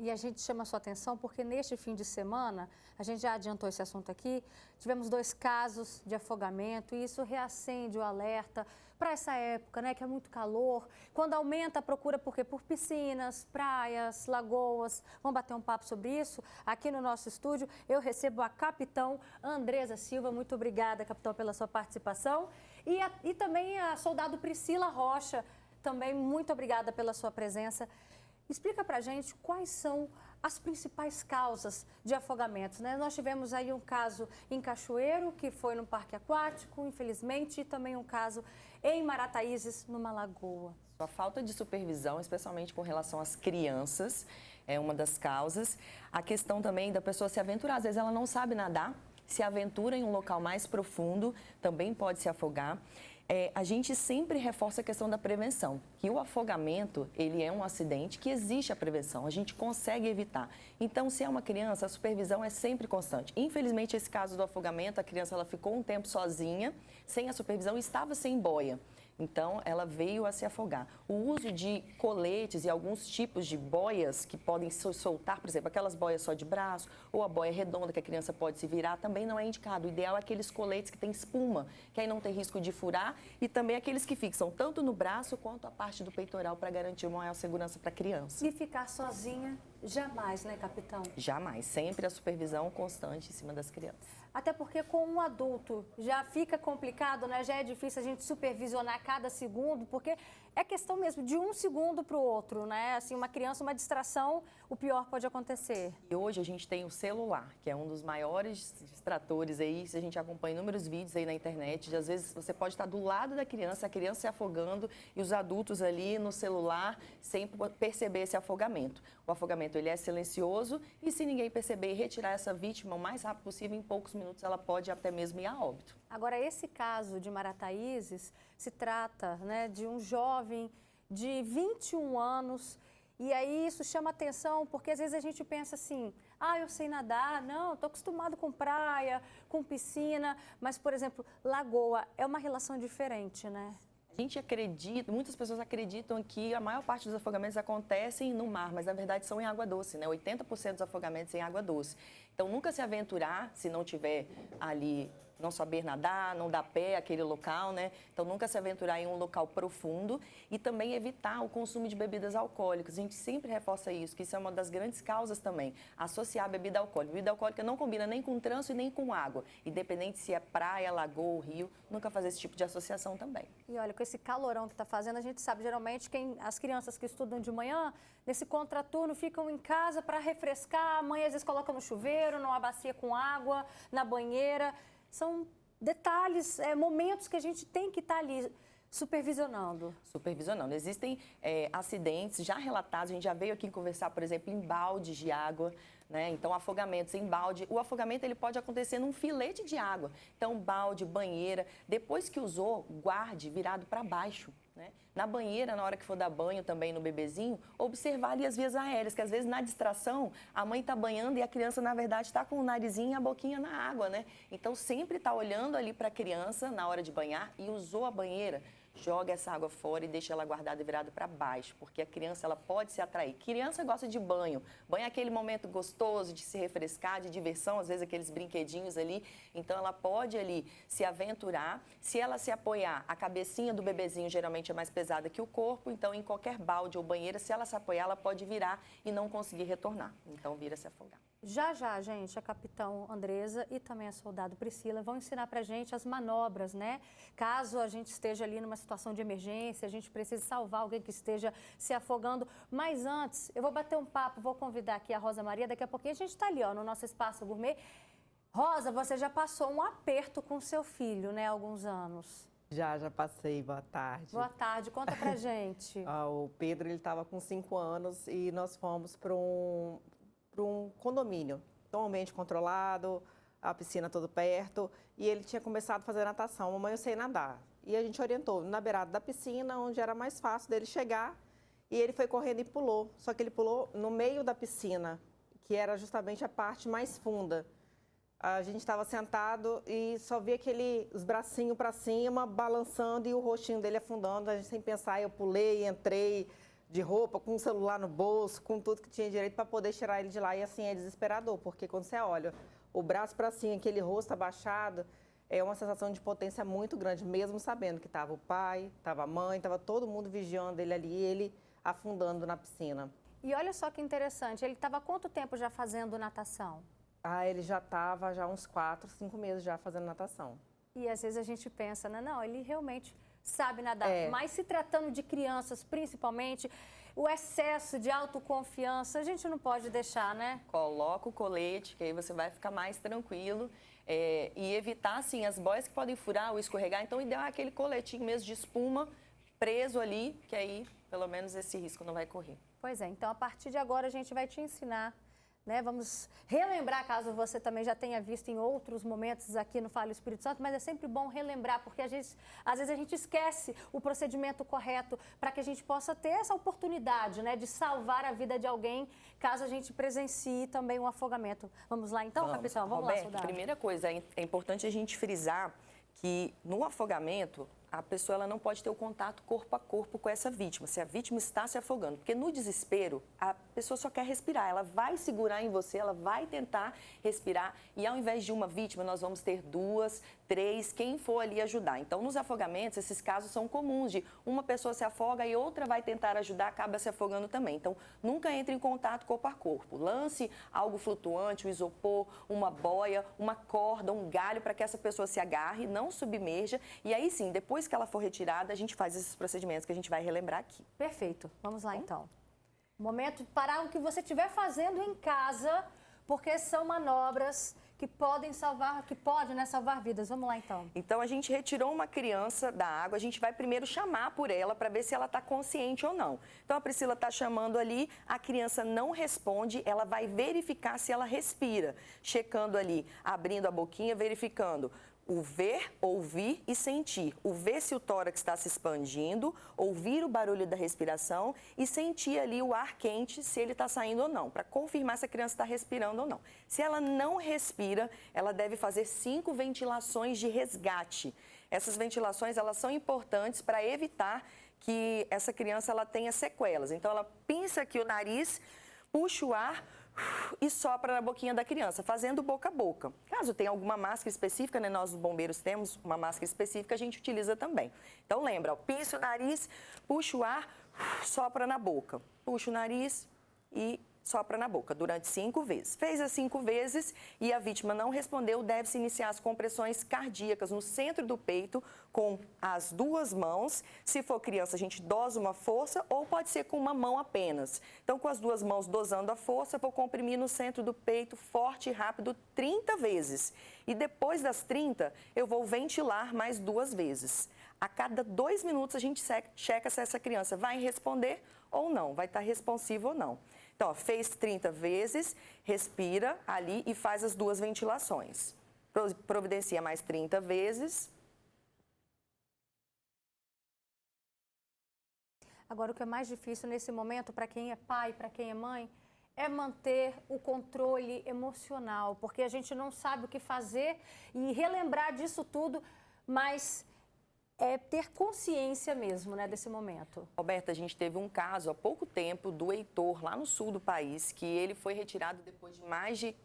E a gente chama a sua atenção porque neste fim de semana, a gente já adiantou esse assunto aqui, tivemos 2 casos de afogamento e isso reacende o alerta para essa época, né, que é muito calor. Quando aumenta a procura, por quê? Por piscinas, praias, lagoas. Vamos bater um papo sobre isso? Aqui no nosso estúdio, eu recebo a capitão Andresa Silva. Muito obrigada, capitão, pela sua participação. E também a soldado Priscila Rocha, também muito obrigada pela sua presença. Explica pra gente quais são as principais causas de afogamentos, né? Nós tivemos aí um caso em Cachoeiro, que foi no parque aquático, infelizmente, e também um caso em Marataízes, numa lagoa. A falta de supervisão, especialmente com relação às crianças, é uma das causas. A questão também da pessoa se aventurar, às vezes ela não sabe nadar, se aventura em um local mais profundo, também pode se afogar. A gente sempre reforça a questão da prevenção, que o afogamento, ele é um acidente que existe a prevenção, a gente consegue evitar. Então, se é uma criança, a supervisão é sempre constante. Infelizmente, esse caso do afogamento, a criança ela ficou um tempo sozinha, sem a supervisão, e estava sem boia. Então, ela veio a se afogar. O uso de coletes e alguns tipos de boias que podem soltar, por exemplo, aquelas boias só de braço ou a boia redonda que a criança pode se virar, também não é indicado. O ideal é aqueles coletes que têm espuma, que aí não tem risco de furar, e também aqueles que fixam tanto no braço quanto a parte do peitoral para garantir uma maior segurança para a criança. E ficar sozinha, jamais, né, capitão? Jamais. Sempre a supervisão constante em cima das crianças. Até porque com um adulto já fica complicado, né? Já é difícil a gente supervisionar cada segundo, porque é questão mesmo de um segundo para o outro, né? Assim, uma criança, uma distração, o pior pode acontecer. E hoje a gente tem o celular, que é um dos maiores distratores aí, se a gente acompanha inúmeros vídeos aí na internet, de, às vezes você pode estar do lado da criança, a criança se afogando e os adultos ali no celular sem perceber esse afogamento. O afogamento, ele é silencioso e se ninguém perceber e retirar essa vítima o mais rápido possível, em poucos minutos ela pode até mesmo ir a óbito. Agora, esse caso de Marataízes se trata, né, de um jovem de 21 anos e aí isso chama atenção porque às vezes a gente pensa assim, eu sei nadar, não, estou acostumado com praia, com piscina, mas, por exemplo, lagoa é uma relação diferente, né? A gente acredita, muitas pessoas acreditam que a maior parte dos afogamentos acontecem no mar, mas na verdade são em água doce, né? 80% dos afogamentos em água doce. Então nunca se aventurar se não tiver ali, não saber nadar, não dar pé àquele local, né? Então nunca se aventurar em um local profundo e também evitar o consumo de bebidas alcoólicas. A gente sempre reforça isso, que isso é uma das grandes causas também, associar a bebida alcoólica. Bebida alcoólica não combina nem com trânsito e nem com água, independente se é praia, lagoa ou rio, nunca fazer esse tipo de associação também. E olha, com esse calorão que está fazendo, a gente sabe, geralmente, as crianças que estudam de manhã, nesse contraturno, ficam em casa para refrescar, a mãe às vezes coloca no chuveiro, numa bacia com água, na banheira. São detalhes, momentos que a gente tem que estar ali supervisionando. Supervisionando. Existem acidentes já relatados, a gente já veio aqui conversar, por exemplo, em baldes de água, né? Então, afogamentos em balde. O afogamento ele pode acontecer num filete de água. Então, balde, banheira, depois que usou, guarde virado para baixo. Né? Na banheira, na hora que for dar banho também no bebezinho, observar ali as vias aéreas, que às vezes na distração a mãe está banhando e a criança na verdade está com o narizinho e a boquinha na água, né? Então sempre está olhando ali para a criança na hora de banhar e usou a banheira, joga essa água fora e deixa ela guardada e virada para baixo, porque a criança ela pode se atrair. Criança gosta de banho, banho é aquele momento gostoso de se refrescar, de diversão, às vezes aqueles brinquedinhos ali, então ela pode ali se aventurar, se ela se apoiar, a cabecinha do bebezinho geralmente é mais pesada que o corpo, então em qualquer balde ou banheira, se ela se apoiar, ela pode virar e não conseguir retornar, então vira se afogar. Já, gente, a capitão Andresa e também a soldado Priscila vão ensinar pra gente as manobras, né? Caso a gente esteja ali numa situação de emergência, a gente precisa salvar alguém que esteja se afogando. Mas antes, eu vou bater um papo, vou convidar aqui a Rosa Maria, daqui a pouquinho a gente está ali, ó, no nosso Espaço Gourmet. Rosa, você já passou um aperto com seu filho, né, há alguns anos. Já passei, boa tarde. Boa tarde, conta pra gente. O Pedro, ele estava com 5 anos e nós fomos para um condomínio, totalmente controlado, a piscina toda perto, e ele tinha começado a fazer natação. Mamãe, eu sei nadar. E a gente orientou na beirada da piscina, onde era mais fácil dele chegar, e ele foi correndo e pulou. Só que ele pulou no meio da piscina, que era justamente a parte mais funda. A gente estava sentado e só via os bracinhos para cima, balançando e o rostinho dele afundando. A gente sem pensar, eu pulei, entrei de roupa, com o celular no bolso, com tudo que tinha direito para poder tirar ele de lá. E assim é desesperador, porque quando você olha o braço para cima, aquele rosto abaixado, é uma sensação de potência muito grande, mesmo sabendo que estava o pai, estava a mãe, estava todo mundo vigiando ele ali, ele afundando na piscina. E olha só que interessante, ele estava há quanto tempo já fazendo natação? Ele já estava uns 4, 5 meses já fazendo natação. E às vezes a gente pensa, né? Não, ele realmente sabe nadar. Mas se tratando de crianças, principalmente, o excesso de autoconfiança, a gente não pode deixar, né? Coloca o colete, que aí você vai ficar mais tranquilo. E evitar, assim, as boias que podem furar ou escorregar. Então, o ideal é aquele coletinho mesmo de espuma preso ali, que aí, pelo menos, esse risco não vai correr. Pois é, então, a partir de agora, a gente vai te ensinar, né? Vamos relembrar, caso você também já tenha visto em outros momentos aqui no Fala Espírito Santo, mas é sempre bom relembrar, porque às vezes a gente esquece o procedimento correto para que a gente possa ter essa oportunidade, né, de salvar a vida de alguém, caso a gente presencie também um afogamento. Vamos lá então, capitão? Vamos Roberto, lá, soldado. Primeira coisa, é importante a gente frisar que no afogamento, a pessoa ela não pode ter o contato corpo a corpo com essa vítima, se a vítima está se afogando. Porque no desespero, a pessoa só quer respirar, ela vai segurar em você, ela vai tentar respirar. E ao invés de uma vítima, nós vamos ter 2, 3, quem for ali ajudar. Então, nos afogamentos, esses casos são comuns de uma pessoa se afoga e outra vai tentar ajudar, acaba se afogando também. Então, nunca entre em contato corpo a corpo. Lance algo flutuante, um isopor, uma boia, uma corda, um galho para que essa pessoa se agarre, não submerja. E aí sim, depois que ela for retirada, a gente faz esses procedimentos que a gente vai relembrar aqui. Perfeito. Vamos lá então. Momento de parar o que você estiver fazendo em casa, porque são manobras que podem salvar, salvar vidas. Vamos lá então. Então, a gente retirou uma criança da água, a gente vai primeiro chamar por ela para ver se ela está consciente ou não. Então, a Priscila está chamando ali, a criança não responde, ela vai verificar se ela respira, checando ali, abrindo a boquinha, verificando o ver, ouvir e sentir. O ver se o tórax está se expandindo, ouvir o barulho da respiração e sentir ali o ar quente, se ele está saindo ou não, para confirmar se a criança está respirando ou não. Se ela não respira, ela deve fazer 5 ventilações de resgate. Essas ventilações, elas são importantes para evitar que essa criança ela tenha sequelas. Então, ela pinça aqui o nariz, puxa o ar e sopra na boquinha da criança, fazendo boca a boca. Caso tenha alguma máscara específica, né, nós os bombeiros temos uma máscara específica, a gente utiliza também. Então lembra, ó, pinça o nariz, puxa o ar, sopra na boca. Puxa o nariz e sopra na boca durante 5 vezes. Fez as 5 vezes e a vítima não respondeu, deve-se iniciar as compressões cardíacas no centro do peito com as 2 mãos. Se for criança, a gente dosa uma força ou pode ser com uma mão apenas. Então, com as 2 mãos dosando a força, vou comprimir no centro do peito forte e rápido 30 vezes. E depois das 30, eu vou ventilar mais 2 vezes. A cada 2 minutos, a gente checa se essa criança vai responder ou não, vai estar responsiva ou não. Então, ó, fez 30 vezes, respira ali e faz as 2 ventilações. Providencia mais 30 vezes. Agora, o que é mais difícil nesse momento, para quem é pai, para quem é mãe, é manter o controle emocional, porque a gente não sabe o que fazer e relembrar disso tudo, mas é ter consciência mesmo, né, desse momento. Roberta, a gente teve um caso há pouco tempo do Heitor, lá no sul do país, que ele foi retirado depois de mais de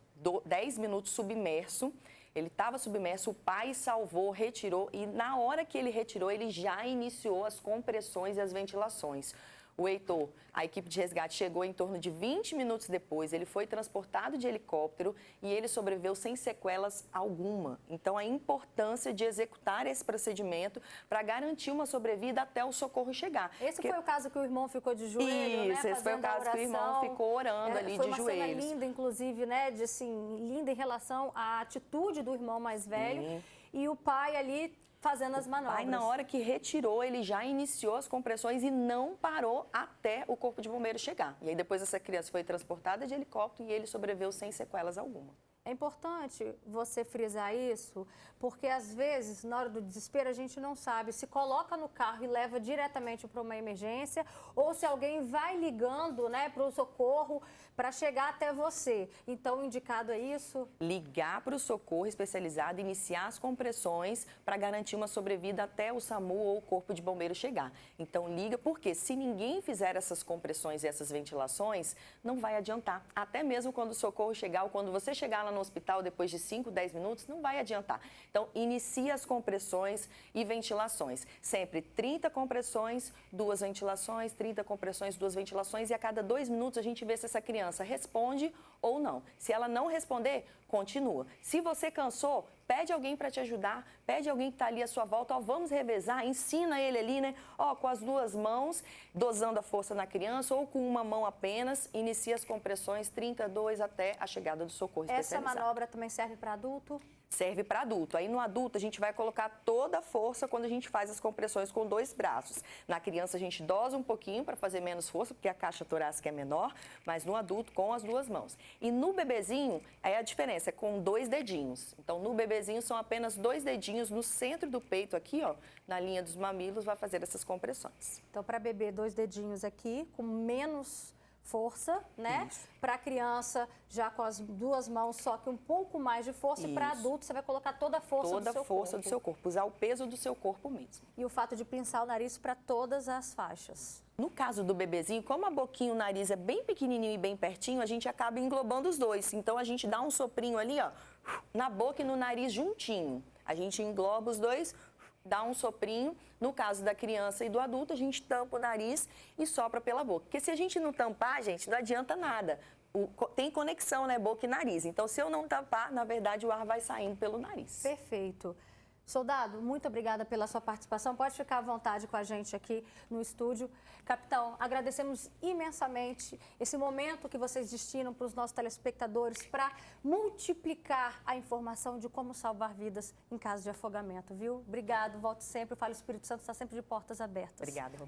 10 minutos submerso. Ele estava submerso, o pai salvou, retirou e na hora que ele retirou, ele já iniciou as compressões e as ventilações. O Heitor, a equipe de resgate chegou em torno de 20 minutos depois, ele foi transportado de helicóptero e ele sobreviveu sem sequelas alguma. Então, a importância de executar esse procedimento para garantir uma sobrevida até o socorro chegar. Esse foi o caso que o irmão ficou de joelho, Isso, né? Esse foi o caso que o irmão ficou orando ali de joelhos. Foi uma cena linda, inclusive, né? De, assim, linda em relação à atitude do irmão mais velho. Sim. E o pai ali fazendo as manobras. Aí, na hora que retirou, ele já iniciou as compressões e não parou até o corpo de bombeiro chegar. E aí, depois, essa criança foi transportada de helicóptero e ele sobreviveu sem sequelas alguma. É importante você frisar isso, porque às vezes, na hora do desespero, a gente não sabe se coloca no carro e leva diretamente para uma emergência ou se alguém vai ligando, né, para o socorro para chegar até você. Então, o indicado é isso? Ligar para o socorro especializado, iniciar as compressões para garantir uma sobrevida até o SAMU ou o Corpo de Bombeiros chegar. Então, liga, porque se ninguém fizer essas compressões e essas ventilações, não vai adiantar. Até mesmo quando o socorro chegar ou quando você chegar lá no hospital depois de 5, 10 minutos, não vai adiantar. Então, inicia as compressões e ventilações. Sempre 30 compressões, 2 ventilações, 30 compressões, 2 ventilações, e a cada 2 minutos a gente vê se essa criança responde ou não. Se ela não responder, continua. Se você cansou, pede alguém para te ajudar, pede alguém que está ali à sua volta, ó, vamos revezar, ensina ele ali, né? Ó, com as 2 mãos, dosando a força na criança, ou com uma mão apenas, inicia as compressões 32 até a chegada do socorro especializado. Essa manobra também serve para adulto? Serve para adulto. Aí no adulto a gente vai colocar toda a força quando a gente faz as compressões com 2 braços. Na criança a gente dosa um pouquinho para fazer menos força, porque a caixa torácica é menor, mas no adulto com as 2 mãos. E no bebezinho, aí a diferença é com 2 dedinhos. Então no bebezinho são apenas 2 dedinhos no centro do peito aqui, ó, na linha dos mamilos, vai fazer essas compressões. Então, para bebê, 2 dedinhos aqui, com menos força, né? Para a criança, já com as 2 mãos, só que um pouco mais de força. E para adulto, você vai colocar toda a força do seu corpo. Toda a força do seu corpo, usar o peso do seu corpo mesmo. E o fato de pinçar o nariz para todas as faixas. No caso do bebezinho, como a boquinha e o nariz é bem pequenininho e bem pertinho, a gente acaba englobando os dois. Então, a gente dá um soprinho ali, ó, na boca e no nariz juntinho. A gente engloba os dois, dá um soprinho. No caso da criança e do adulto, a gente tampa o nariz e sopra pela boca. Porque se a gente não tampar, gente, não adianta nada. Tem conexão, né, boca e nariz. Então, se eu não tampar, na verdade, o ar vai saindo pelo nariz. Perfeito. Soldado, muito obrigada pela sua participação. Pode ficar à vontade com a gente aqui no estúdio. Capitão, agradecemos imensamente esse momento que vocês destinam para os nossos telespectadores para multiplicar a informação de como salvar vidas em caso de afogamento, viu? Obrigado, volte sempre. O Fala Espírito Santo está sempre de portas abertas. Obrigada.